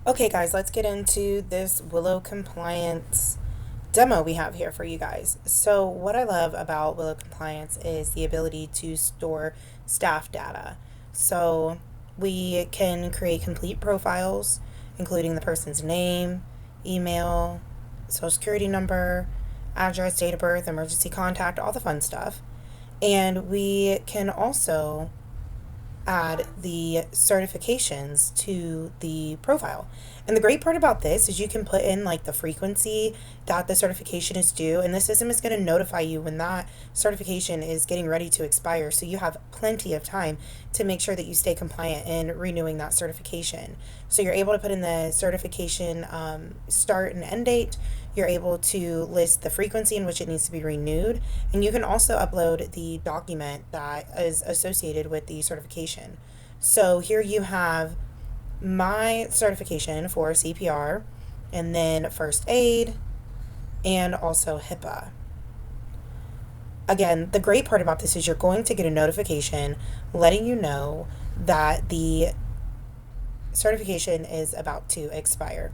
Okay, guys, let's get into this Willow Compliance demo we have here for you guys. So, what I love about Willow Compliance is the ability to store staff data. So, we can create complete profiles, including the person's name, email, social security number, address, date of birth, emergency contact, all the fun stuff. And we can also add the certifications to the profile. And the great part about this is you can put in like the frequency that the certification is due, and the system is going to notify you when that certification is getting ready to expire. So you have plenty of time to make sure that you stay compliant in renewing that certification. So you're able to put in the certification start and end date. You're able to list the frequency in which it needs to be renewed, and you can also upload the document that is associated with the certification. So here you have my certification for CPR, and then first aid, and also HIPAA. Again, the great part about this is you're going to get a notification letting you know that the certification is about to expire.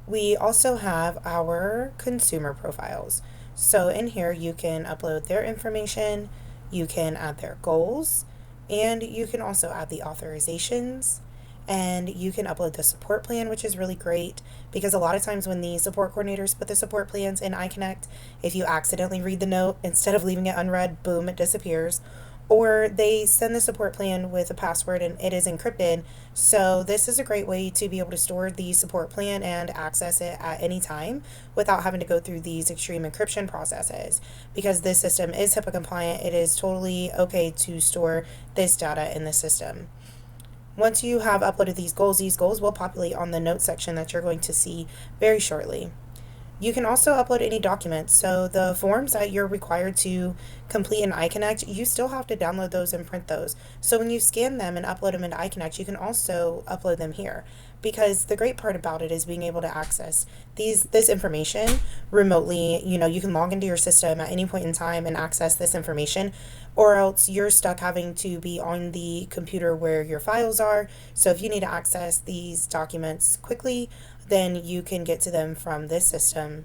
We also have our consumer profiles. So in here, you can upload their information, you can add their goals, and you can also add the authorizations. And you can upload the support plan, which is really great because a lot of times when the support coordinators put the support plans in iConnect, if you accidentally read the note, instead of leaving it unread, boom, it disappears. Or they send the support plan with a password and it is encrypted. So, this is a great way to be able to store the support plan and access it at any time without having to go through these extreme encryption processes. Because this system is HIPAA compliant, it is totally okay to store this data in the system. Once you have uploaded these goals will populate on the notes section that you're going to see very shortly. You can also upload any documents. So the forms that you're required to complete in iConnect, you still have to download those and print those. So when you scan them and upload them into iConnect, you can also upload them here. Because the great part about it is being able to access this information remotely. You can log into your system at any point in time and access this information, or else you're stuck having to be on the computer where your files are. So if you need to access these documents quickly, then you can get to them from this system.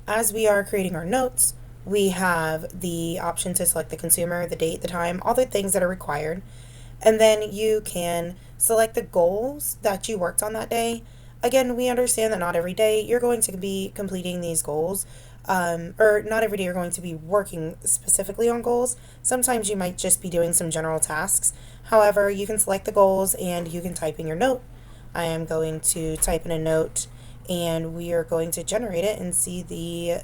As we are creating our notes, we have the option to select the consumer, the date, the time, all the things that are required. And then you can select the goals that you worked on that day. Again, we understand that not every day you're going to be completing these goals, or not every day you're going to be working specifically on goals. Sometimes you might just be doing some general tasks. However, you can select the goals and you can type in your note. I am going to type in a note and we are going to generate it and see the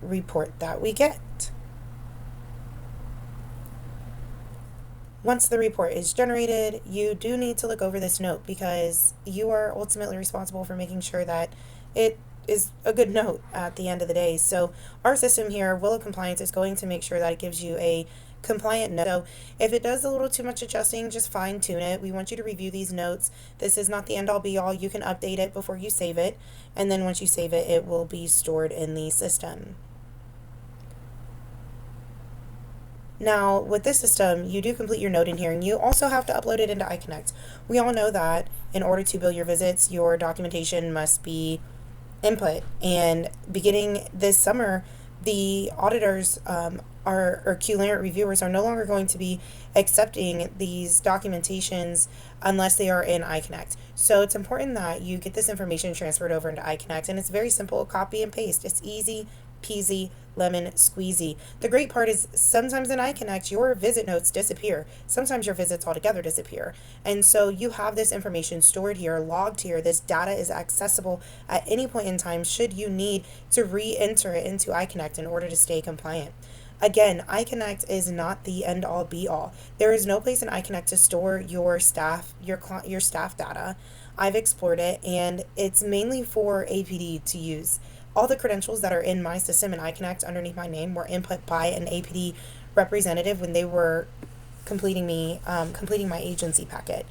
report that we get. Once the report is generated, you do need to look over this note because you are ultimately responsible for making sure that it is a good note at the end of the day. So our system here, Willow Compliance, is going to make sure that it gives you a compliant note. So if it does a little too much adjusting, just fine tune it. We want you to review these notes. This is not the end all be all. You can update it before you save it. And then once you save it, it will be stored in the system. Now, with this system, you do complete your note in here and you also have to upload it into iConnect. We all know that in order to bill your visits, your documentation must be input. And beginning this summer, the auditors or Q-Limit reviewers are no longer going to be accepting these documentations unless they are in iConnect. So it's important that you get this information transferred over into iConnect, and it's very simple, copy and paste. It's easy peasy lemon squeezy. The great part is sometimes in iConnect your visit notes disappear. Sometimes your visits altogether disappear. And so you have this information stored here, logged here. This data is accessible at any point in time should you need to re-enter it into iConnect in order to stay compliant. Again, iConnect is not the end all be all. There is no place in iConnect to store your staff data. I've explored it and it's mainly for APD to use. All the credentials that are in my system and iConnect underneath my name were input by an APD representative when they were completing my agency packet.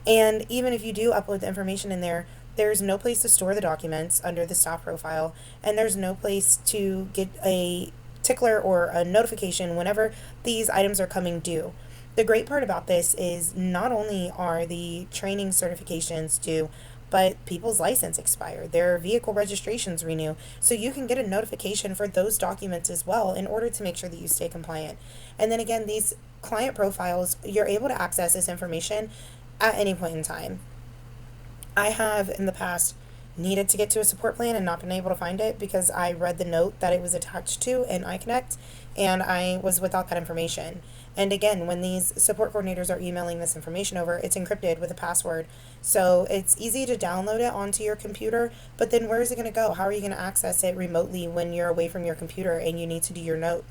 And even if you do upload the information in there, there's no place to store the documents under the staff profile, and there's no place to get a tickler or a notification whenever these items are coming due. The great part about this is not only are the training certifications due, but people's license expire, their vehicle registrations renew. So you can get a notification for those documents as well in order to make sure that you stay compliant. And then again, these client profiles, you're able to access this information at any point in time. I have in the past needed to get to a support plan and not been able to find it because I read the note that it was attached to in iConnect and I was without that information. And again, when these support coordinators are emailing this information over, it's encrypted with a password. So it's easy to download it onto your computer, but then where is it going to go? How are you going to access it remotely when you're away from your computer and you need to do your note?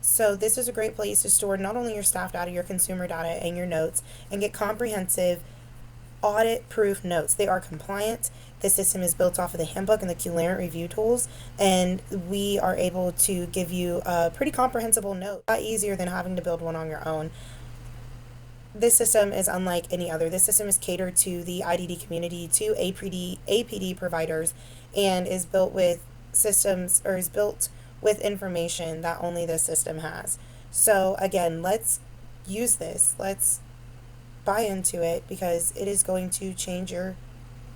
So this is a great place to store not only your staff data, your consumer data, and your notes, and get comprehensive audit-proof notes. They are compliant. The system is built off of the handbook and the Current review tools, and we are able to give you a pretty comprehensible note. A lot easier than having to build one on your own. This system is unlike any other. This system is catered to the IDD community, to APD providers, and is built with systems, or is built with information that only this system has. So again, let's use this. Let's buy into it because it is going to change your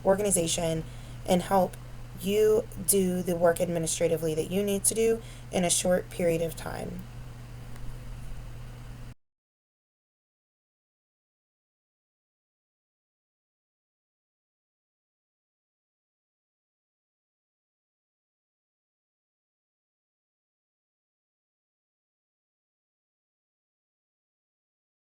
organization and help you do the work administratively that you need to do in a short period of time.